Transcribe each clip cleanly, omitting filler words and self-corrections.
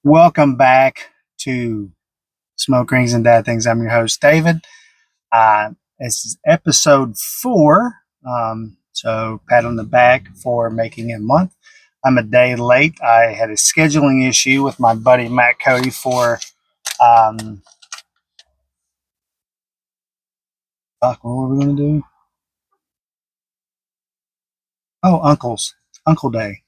Welcome back to Smoke Rings and Dad Things. I'm your host, David. This is episode 4. So pat on the back for making a month. I'm a day late. I had a scheduling issue with my buddy Matt Cody for what were we going to do? Oh, Uncle Day.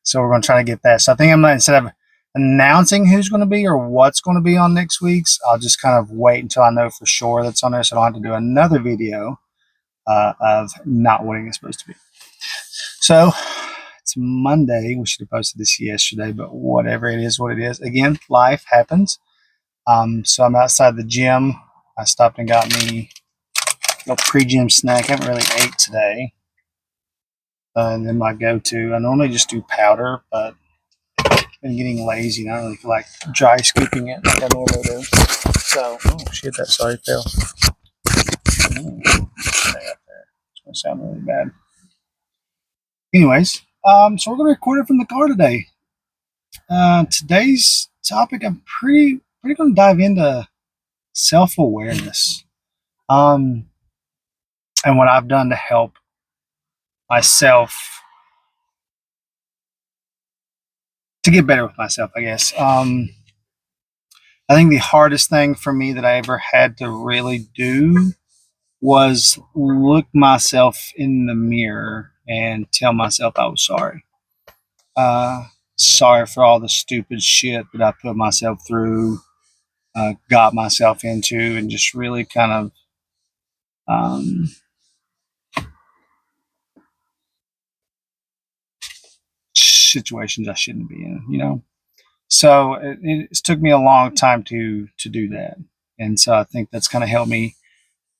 So we're going to try to get that. So I think instead of announcing who's going to be or what's going to be on next week's, I'll just kind of wait until I know for sure that's on there, so I don't have to do another video of not what it's supposed to be. So it's Monday. We should have posted this yesterday, but whatever, it is what it is. Again, life happens. So I'm outside the gym. I stopped and got me a little pre-gym snack. I haven't really ate today. And then my go-to, I normally just do powder, but I've been getting lazy and I don't really feel like dry scooping it like I normally do. So, oh shit, that sorry fell. Stay up there. It's going to sound really bad. Anyways, so we're going to record it from the car today. Today's topic, I'm pretty going to dive into self-awareness, and what I've done to help myself to get better with myself, I guess. I think the hardest thing for me that I ever had to really do was look myself in the mirror and tell myself I was sorry. Sorry for all the stupid shit that I put myself through, got myself into, and just really kind of situations I shouldn't be in. So it's took me a long time to do that, and so I think that's kind of helped me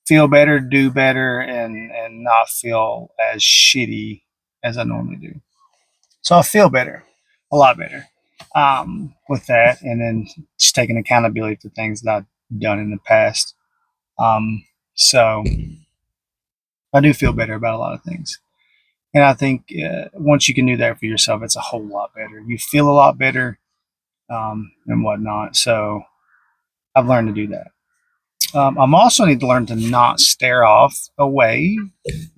feel better, do better, and not feel as shitty as I normally do. So I feel better, a lot better, with that, and then just taking accountability for things that I've done in the past. So I do feel better about a lot of things. And I think once you can do that for yourself, it's a whole lot better. You feel a lot better, and whatnot. So I've learned to do that. I'm also need to learn to not stare off away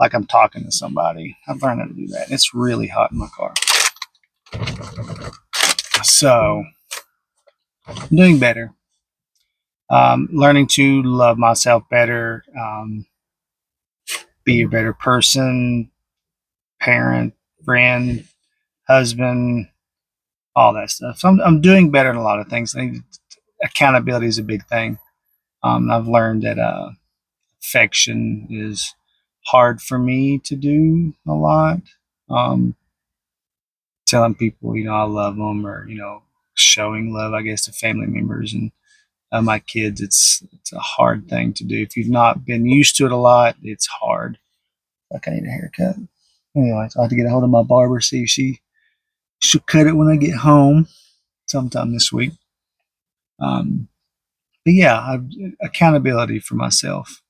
like I'm talking to somebody. I've learned how to do that. It's really hot in my car. So I'm doing better. Learning to love myself better, be a better person, parent, friend, husband, all that stuff. So I'm doing better in a lot of things. I think accountability is a big thing. I've learned that affection is hard for me to do a lot. Um, Telling people, I love them, or showing love, I guess, to family members and my kids. It's a hard thing to do if you've not been used to it a lot. It's hard. Like, I need a haircut. Anyway, so I have to get a hold of my barber, see if she'll cut it when I get home sometime this week. But yeah, accountability for myself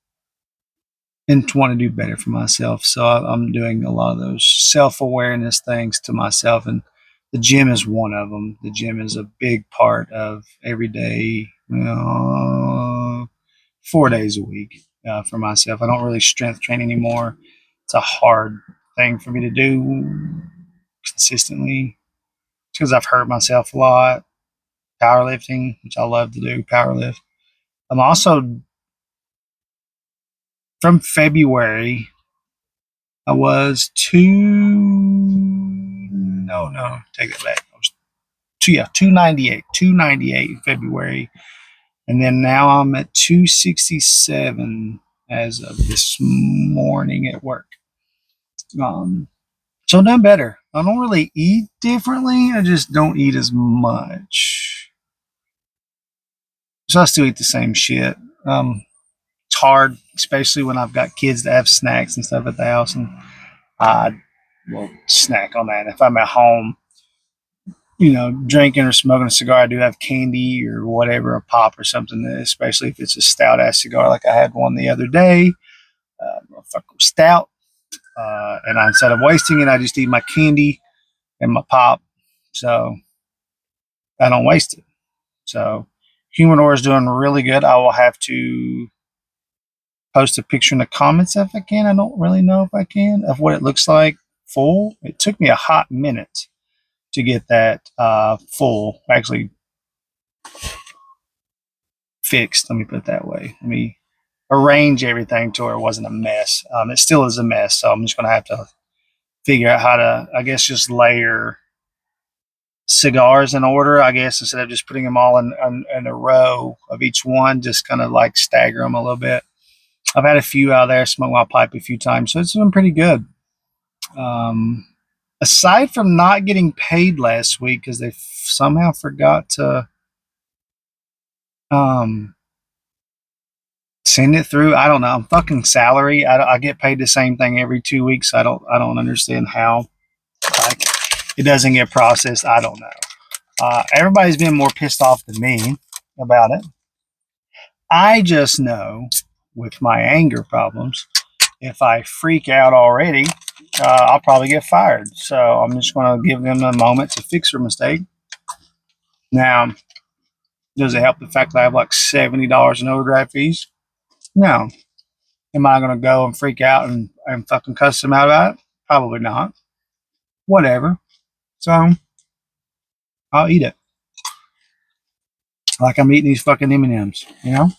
and to want to do better for myself. So I'm doing a lot of those self-awareness things to myself, and the gym is one of them. The gym is a big part of every day, 4 days a week for myself. I don't really strength train anymore. It's a hard thing for me to do consistently because I've hurt myself a lot. Powerlifting, which I love to do, powerlift. I'm also from February. I was take that back. I was 298 in February, and then now I'm at 267 as of this morning at work. So I'm done better. I don't really eat differently. I just don't eat as much. So I still eat the same shit. It's hard, especially when I've got kids that have snacks and stuff at the house, and I will snack on that. If I'm at home, drinking or smoking a cigar, I do have candy or whatever, a pop or something, especially if it's a stout ass cigar. Like I had one the other day, stout. And instead of wasting it, I just eat my candy and my pop. So I don't waste it. So humidor is doing really good. I will have to post a picture in the comments if I can. I don't really know if I can of what it looks like full. It took me a hot minute to get that full, actually fixed. Let me put it that way. Let me arrange everything to where it wasn't a mess. It still is a mess, so I'm just going to have to figure out how to, I guess, just layer cigars in order, I guess, instead of just putting them all in a row of each one, just kind of like stagger them a little bit. I've had a few out there, smoked my pipe a few times, so it's been pretty good. Um, Aside from not getting paid last week because they somehow forgot to um, send it through. I don't know. I'm fucking salary. I get paid the same thing every 2 weeks. I don't understand how like it doesn't get processed. I don't know. Everybody's been more pissed off than me about it. I just know with my anger problems, if I freak out already, I'll probably get fired. So I'm just going to give them a moment to fix their mistake. Now, does it help the fact that I have like $70 in overdraft fees? No. Am I going to go and freak out and fucking cuss them out about it? Probably not. Whatever. So I'll eat it like I'm eating these fucking M&ms, you know?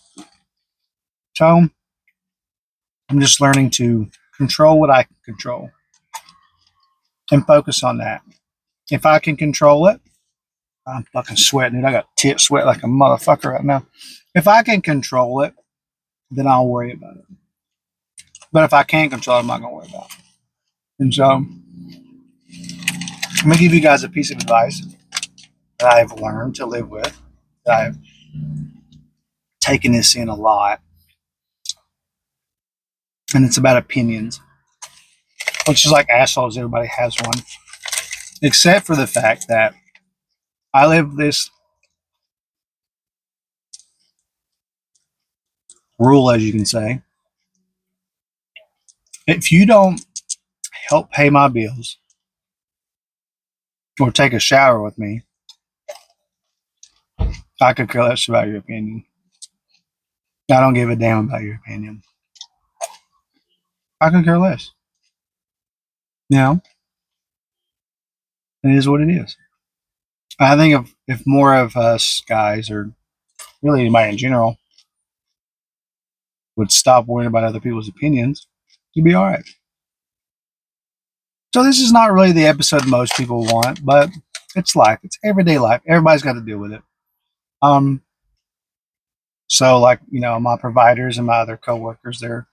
So I'm just learning to control what I can control and focus on that. If I can control it, I'm fucking sweating, dude. I got tip sweat like a motherfucker right now. If I can control it, then I'll worry about it. But if I can't control it, I'm not going to worry about it. And so I'm going to give you guys a piece of advice that I've learned to live with, that I've taken this in a lot. And it's about opinions, which is like assholes. Everybody has one, except for the fact that I live this rule, as you can say. If you don't help pay my bills or take a shower with me, I could care less about your opinion. I don't give a damn about your opinion. I could care less. You know, it is what it is. I think if more of us guys, or really anybody in general, would stop worrying about other people's opinions, you'd be all right. So this is not really the episode most people want, but it's life. It's everyday life. Everybody's got to deal with it. Um, so like my providers and my other coworkers, they're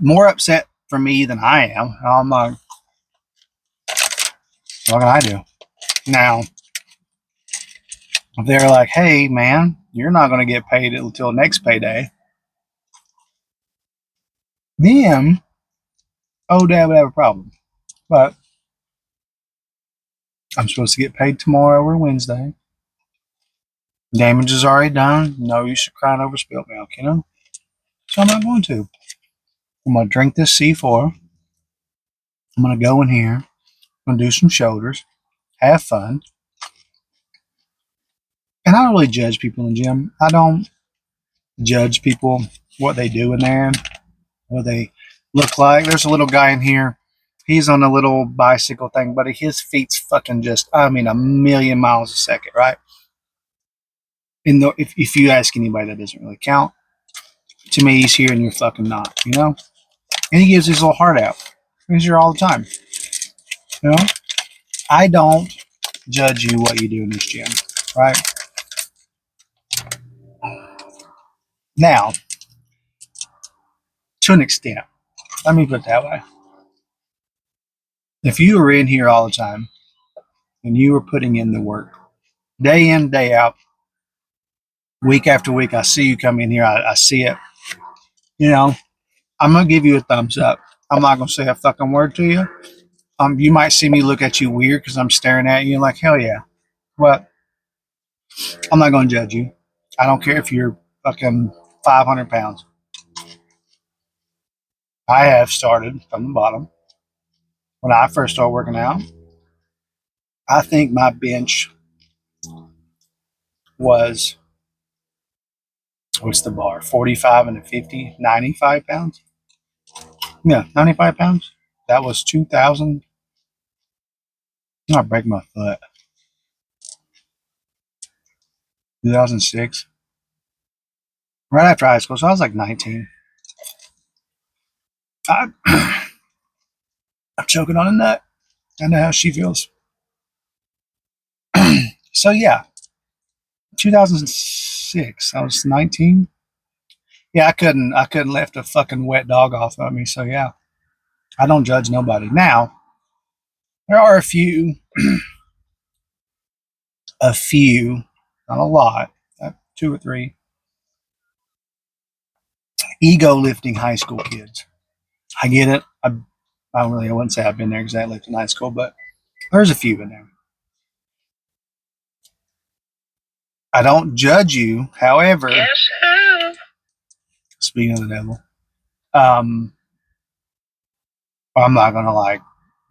more upset for me than I am. I'm like, what can I do now? If they're like, hey man, you're not going to get paid until next payday, then Dad would have a problem. But I'm supposed to get paid tomorrow or Wednesday. Damage is already done. No use of crying over spilt milk, So I'm not going to. I'm going to drink this C4. I'm going to go in here. I'm going to do some shoulders. Have fun. And I don't really judge people in the gym. I don't judge people, what they do in there, what they look like. There's a little guy in here. He's on a little bicycle thing, but his feet's fucking just, a million miles a second, right? If you ask anybody, that doesn't really count. To me, he's here and you're fucking not, And he gives his little heart out. He's here all the time, you know? I don't judge you what you do in this gym, right? Now, to an extent, let me put it that way. If you were in here all the time and you were putting in the work, day in, day out, week after week, I see you come in here, I see it, I'm going to give you a thumbs up. I'm not going to say a fucking word to you. You might see me look at you weird because I'm staring at you like, hell yeah. But I'm not going to judge you. I don't care if you're fucking 500 pounds. I have started from the bottom. When I first started working out, I think my bench was, what's the bar? 45 and a 50, 95 pounds? Yeah, 95 pounds. That was 2000. I break my foot. 2006. Right after high school. So I was like 19. I, I'm choking on a nut. I know how she feels. So yeah, 2006. I was 19. Yeah, I couldn't lift a fucking wet dog off of me. So yeah, I don't judge nobody. Now, there are a few, not a lot, two or three ego lifting high school kids. I get it. I wouldn't say I've been there because I lived in high school, but there's a few in there. I don't judge you. However, yes, speaking of the devil, um, I'm not gonna like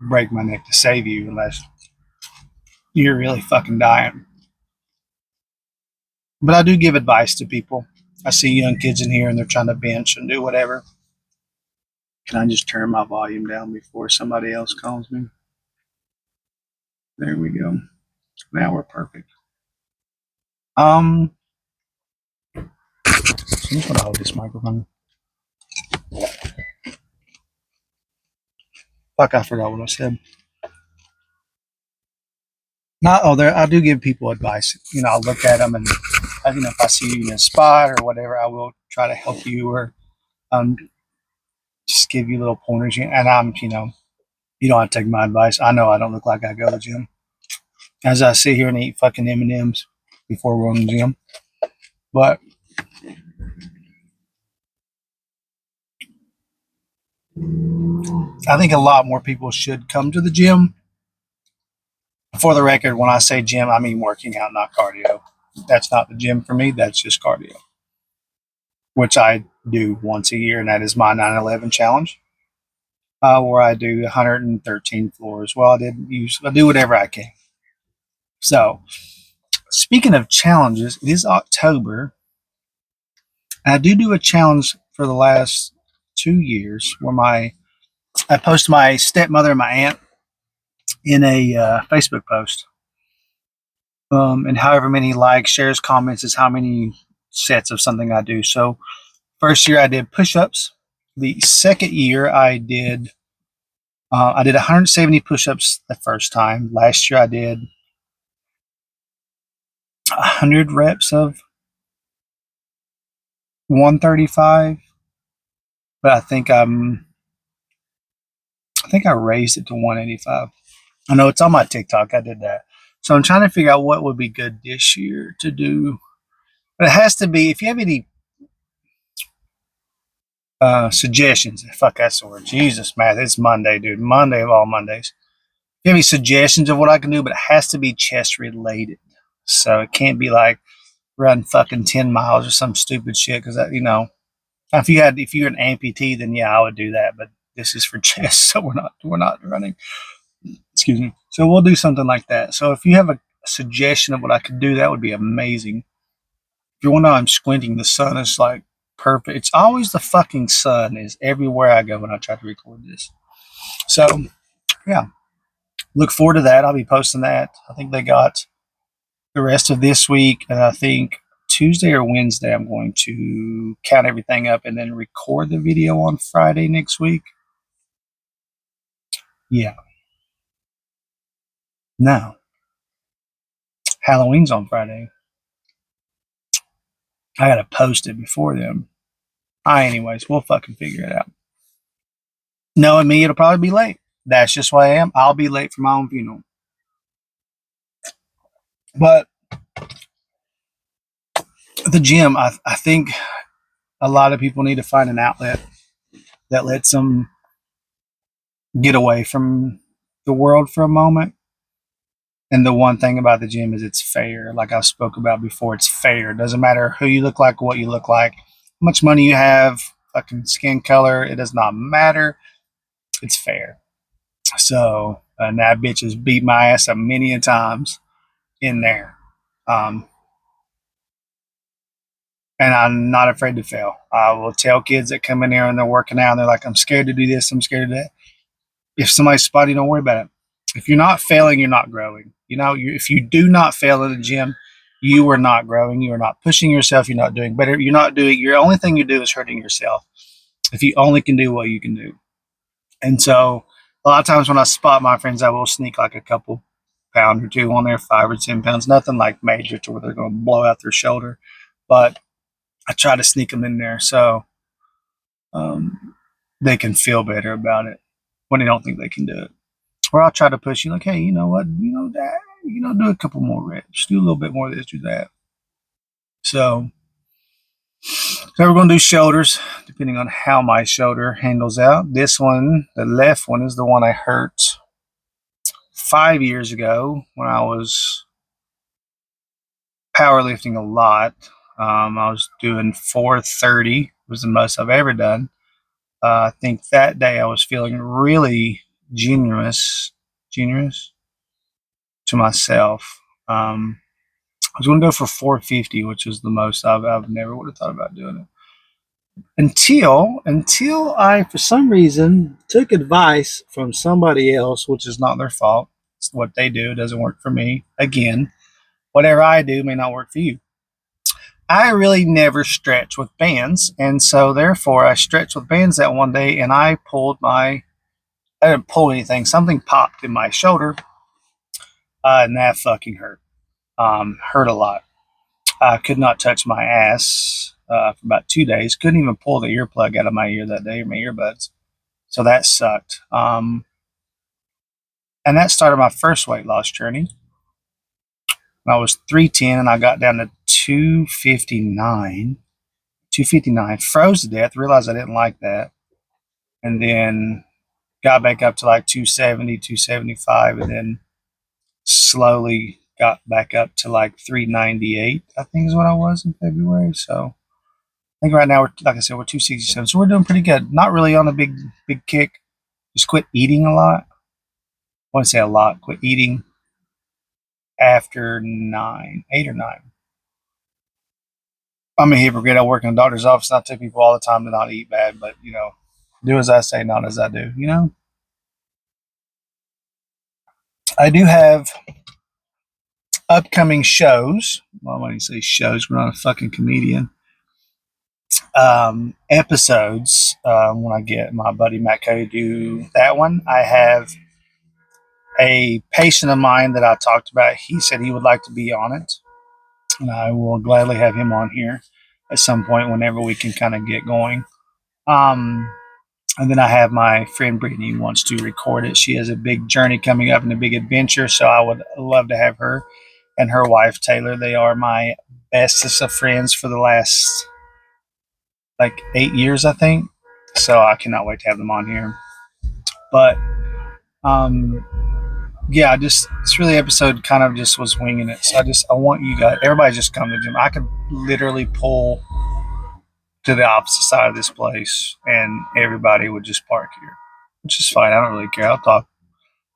break my neck to save you unless you're really fucking dying. But I do give advice to people. I see young kids in here and they're trying to bench and do whatever. Can I just turn my volume down before somebody else calls me? There we go. Now we're perfect. So I'm just gonna hold this microphone. Fuck, I forgot what I said. Not oh, there. I do give people advice. I'll look at them and if I see you in a spot or whatever, I will try to help you or um, just give you little pointers. And you don't have to take my advice. I know I don't look like I go to the gym. As I sit here and eat fucking M&ms before we're in the gym, but I think a lot more people should come to the gym. For the record, when I say gym, I mean working out, not cardio. That's not the gym for me. That's just cardio, which I do once a year, and that is my 9/11 challenge, where I do 113 floors. Well, I do whatever I can. So, speaking of challenges, it is October, and I do a challenge for the last 2 years where I post my stepmother and my aunt in a Facebook post. And however many likes, shares, comments is how many sets of something I do. So, first year I did push-ups. The second year I did 170 push-ups the first time. Last year I did 100 reps of 135, but I think I raised it to 185. I know it's on my TikTok. I did that. So I'm trying to figure out what would be good this year to do. But it has to be, if you have any suggestions, fuck that's the word. Jesus, Matt, it's Monday, dude. Monday of all Mondays. If you have any suggestions of what I can do, but it has to be chest related. So it can't be like run fucking 10 miles or some stupid shit because if you're an amputee, then yeah, I would do that. But this is for chest, so we're not running. Excuse me. So we'll do something like that. So if you have a suggestion of what I could do, that would be amazing. If you want to know, I'm squinting. The sun is like perfect. It's always the fucking sun is everywhere I go when I try to record this. So yeah, look forward to that. I'll be posting that. I think they got the rest of this week, and I think Tuesday or Wednesday I'm going to count everything up and then record the video on Friday next week. Yeah. Now, Halloween's on Friday. I gotta post it before then. Anyways, we'll fucking figure it out. Knowing me, it'll probably be late. That's just what I am. I'll be late for my own funeral. But the gym, I think a lot of people need to find an outlet that lets them get away from the world for a moment. And the one thing about the gym is it's fair. Like I spoke about before, it's fair. It doesn't matter who you look like, what you look like, how much money you have, fucking skin color. It does not matter. It's fair. So, and that bitch has beat my ass a many a times in there. Um, and I'm not afraid to fail. I will tell kids that come in here and they're working out and they're like, I'm scared to do this, I'm scared of that. If somebody's spotty, don't worry about it. If you're not failing, you're not growing. If you do not fail in the gym, you are not growing. You are not pushing yourself. You're not doing better. You're not doing, your only thing you do is hurting yourself if you only can do what you can do. And so a lot of times when I spot my friends, I will sneak like a couple pound or two on there, 5 or 10 pounds, nothing like major to where they're going to blow out their shoulder. But I try to sneak them in there so they can feel better about it when they don't think they can do it. Or I'll try to push you like, hey, you know what, that, do a couple more reps, do a little bit more of this, do that. So we're going to do shoulders, depending on how my shoulder handles out. This one, the left one, is the one I hurt 5 years ago when I was powerlifting a lot. I was doing 430, was the most I've ever done. I think that day I was feeling really generous to myself. I was going to go for 450, which is the most I've never would have thought about doing it. Until I, for some reason, took advice from somebody else, which is not their fault. It's what they do. It doesn't work for me. Again, whatever I do may not work for you. I really never stretch with bands, and so therefore I stretched with bands that one day, and I didn't pull anything. Something popped in my shoulder, and that fucking hurt. Hurt a lot. I could not touch my ass for about 2 days. Couldn't even pull the earplug out of my ear that day, or my earbuds. So that sucked. And that started my first weight loss journey. When I was 310 and I got down to 259. 259, froze to death, realized I didn't like that. And then got back up to like 270, 275, and then slowly got back up to like 398, I think is what I was in February. So I think right now like I said, we're 267. So we're doing pretty good. Not really on a big kick. Just quit eating a lot. I want to say a lot. Quit eating after 8 or 9. I'm a hypocrite. I work in a doctor's office and I tell people all the time to not eat bad, but do as I say, not as I do. I do have upcoming shows. Well, when you say shows, we're not a fucking comedian. Episodes. When I get my buddy Matt Cody to do that one, I have a patient of mine that I talked about. He said he would like to be on it, and I will gladly have him on here at some point whenever we can kind of get going. Um, and then I have my friend Brittany who wants to record it. She has a big journey coming up and a big adventure, so I would love to have her and her wife Taylor. They are my bestest of friends for the last like 8 years, I think. So I cannot wait to have them on here. But um, yeah, this really episode kind of just was winging it. So I want you guys, everybody, just come to the gym. I could literally pull to the opposite side of this place, and everybody would just park here, which is fine. I don't really care. I'll talk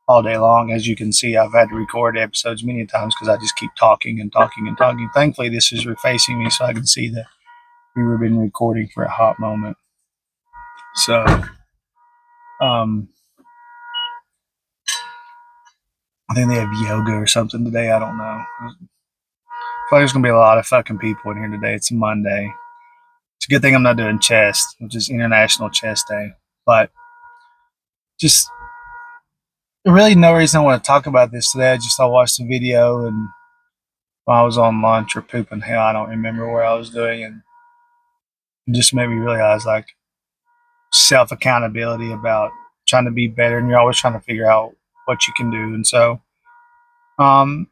all day long. As you can see, I've had to record episodes many times because I just keep talking and talking and talking. Thankfully, this is refacing me so I can see that we've been recording for a hot moment. So, I think they have yoga or something today. I don't know. I feel like there's going to be a lot of fucking people in here today. It's a Monday. It's a good thing I'm not doing chest, which is International Chest Day. But just really no reason I want to talk about this today. I watched the video, and while I was on lunch or pooping, hell, I don't remember where I was doing, and it just made me realize like self accountability about trying to be better, and you're always trying to figure out what you can do. And so, um,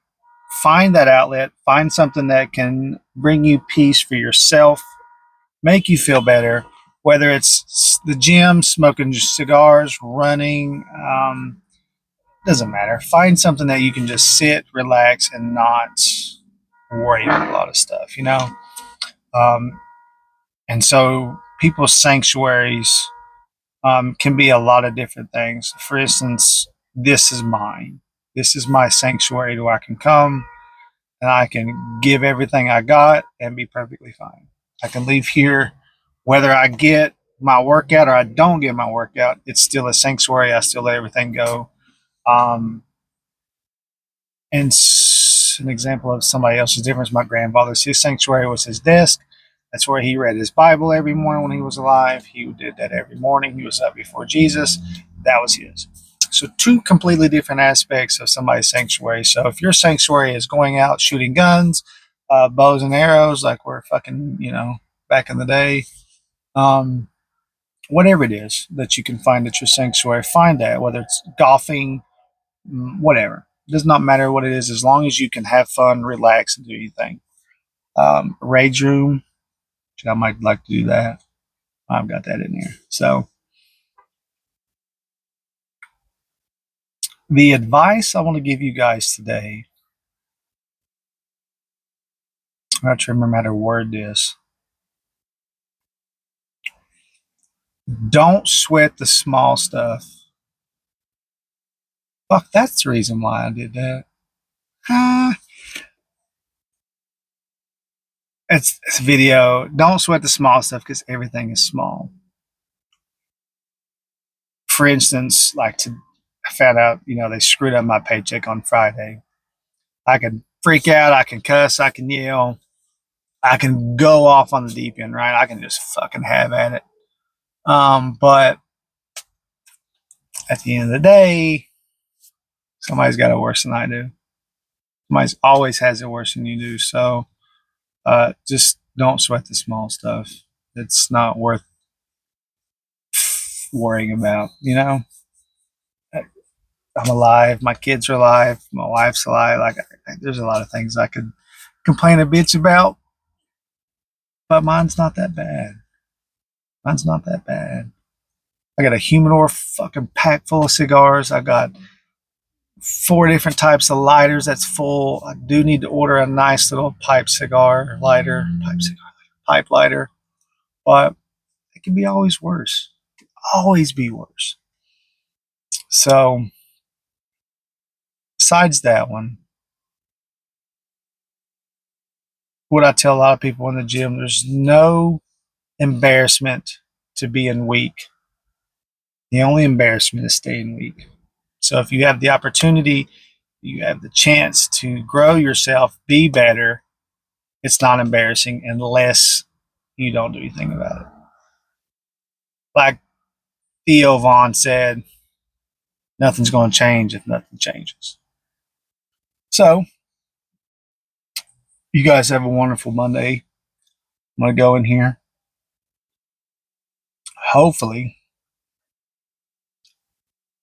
find that outlet, find something that can bring you peace for yourself, make you feel better, whether it's the gym, smoking cigars, running, doesn't matter. Find something that you can just sit, relax, and not worry about a lot of stuff, Um, and so people's sanctuaries can be a lot of different things. For instance, this is mine. This is my sanctuary where I can come and I can give everything I got and be perfectly fine. I can leave here, whether I get my workout or I don't get my workout. It's still a sanctuary. I still let everything go. Um, and an example of somebody else's difference, my grandfather's, his sanctuary was his desk. That's where he read his Bible every morning when he was alive. He did that every morning. He was up before Jesus. That was his. So two completely different aspects of somebody's sanctuary. So if your sanctuary is going out shooting guns, bows and arrows, like we're fucking, back in the day, um, whatever it is that you can find at your sanctuary, find that, whether it's golfing, whatever. It does not matter what it is, as long as you can have fun, relax, and do anything. Rage room, I might like to do that. I've got that in there. So the advice I want to give you guys today, I have to remember how to word this. Don't sweat the small stuff. Fuck, that's the reason why I did that. Uh, it's video. Don't sweat the small stuff because everything is small. For instance, I found out, they screwed up my paycheck on Friday. I can freak out. I can cuss. I can yell. I can go off on the deep end, right? I can just fucking have at it. But at the end of the day, somebody's got it worse than I do. Somebody's always has it worse than you do. So just don't sweat the small stuff. It's not worth worrying about. I'm alive. My kids are alive. My wife's alive. There's a lot of things I could complain a bitch about, but mine's not that bad. Mine's not that bad. I got a humidor fucking packed full of cigars. I got 4 different types of lighters that's full. I do need to order a nice little pipe lighter, but it can be always worse. It can always be worse. So, besides that one, what I tell a lot of people in the gym, there's no embarrassment to being weak. The only embarrassment is staying weak. So if you have the opportunity, you have the chance to grow yourself, be better, it's not embarrassing unless you don't do anything about it. Like Theo Vaughn said, nothing's going to change if nothing changes. So you guys have a wonderful Monday. I'm going to go in here. Hopefully,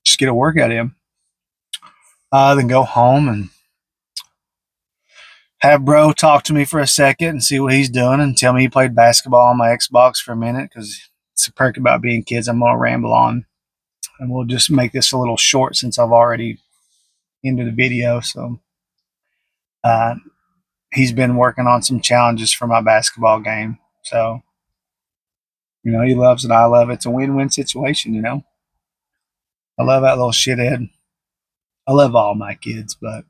just get a workout in. Then go home and have bro talk to me for a second and see what he's doing and tell me he played basketball on my Xbox for a minute, because it's a perk about being kids. I'm going to ramble on, and we'll just make this a little short since I've already ended the video. So uh, he's been working on some challenges for my basketball game. So, he loves it. I love it. It's a win-win situation, I love that little shithead. I love all my kids, but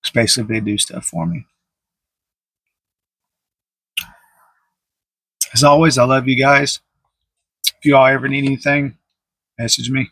especially if they do stuff for me. As always, I love you guys. If you all ever need anything, message me.